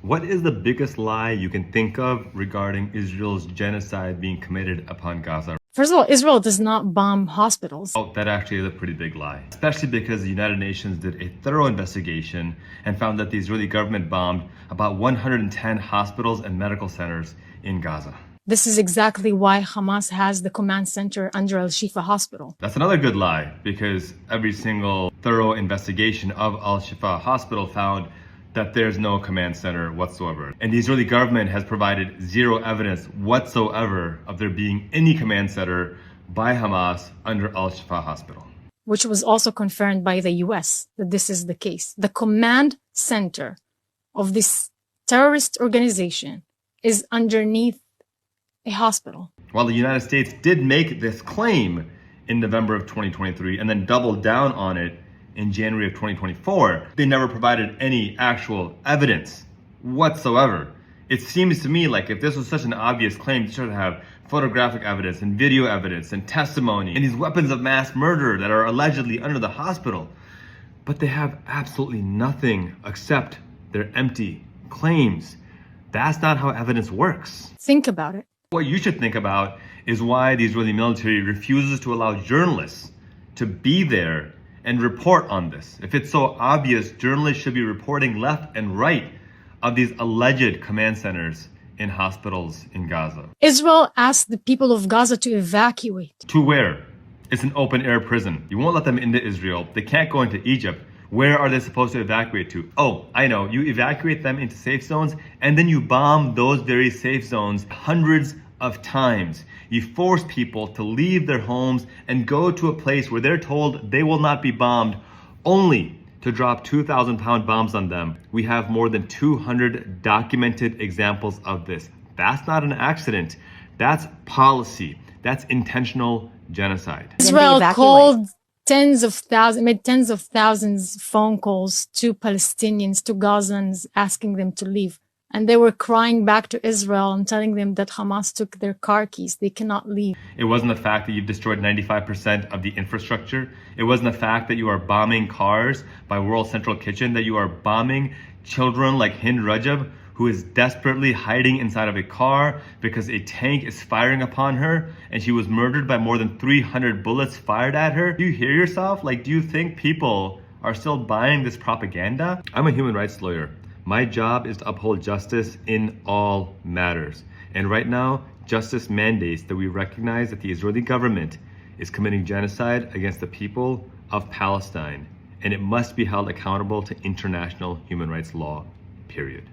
What is the biggest lie you can think of regarding Israel's genocide being committed upon Gaza? First of all, Israel does not bomb hospitals. Oh, that actually is a pretty big lie, especially because the United Nations did a thorough investigation and found that the Israeli government bombed about 110 hospitals and medical centers in Gaza. This is exactly why Hamas has the command center under Al-Shifa Hospital. That's another good lie, because every single thorough investigation of Al-Shifa Hospital found that there's no command center whatsoever. And the Israeli government has provided zero evidence whatsoever of there being any command center by Hamas under Al-Shifa Hospital. Which was also confirmed by the US that this is the case. The command center of this terrorist organization is underneath a hospital. While the United States did make this claim in November of 2023 and then doubled down on it in January of 2024, they never provided any actual evidence whatsoever. It seems to me like if this was such an obvious claim, you should have photographic evidence and video evidence and testimony and these weapons of mass murder that are allegedly under the hospital. But they have absolutely nothing except their empty claims. That's not how evidence works. Think about it. What you should think about is why the Israeli military refuses to allow journalists to be there and report on this. If it's so obvious, journalists should be reporting left and right of these alleged command centers in hospitals in Gaza. Israel asked the people of Gaza to evacuate. To where? It's an open air prison. You won't let them into Israel. They can't go into Egypt. Where are they supposed to evacuate to? Oh, I know. You evacuate them into safe zones and then you bomb those very safe zones hundreds of times. You force people to leave their homes and go to a place where they're told they will not be bombed, only to drop 2,000-pound bombs on them. We have more than 200 documented examples of this. That's not an accident. That's policy. That's intentional genocide. Israel called made tens of thousands phone calls to Palestinians, to Gazans, asking them to leave. And they were crying back to Israel and telling them that Hamas took their car keys. They cannot leave. It wasn't the fact that you've destroyed 95% of the infrastructure. It wasn't the fact that you are bombing cars by World Central Kitchen, that you are bombing children like Hind Rajab, who is desperately hiding inside of a car because a tank is firing upon her and she was murdered by more than 300 bullets fired at her. Do you hear yourself? Like, do you think people are still buying this propaganda? I'm a human rights lawyer. My job is to uphold justice in all matters. And right now, justice mandates that we recognize that the Israeli government is committing genocide against the people of Palestine, and it must be held accountable to international human rights law, period.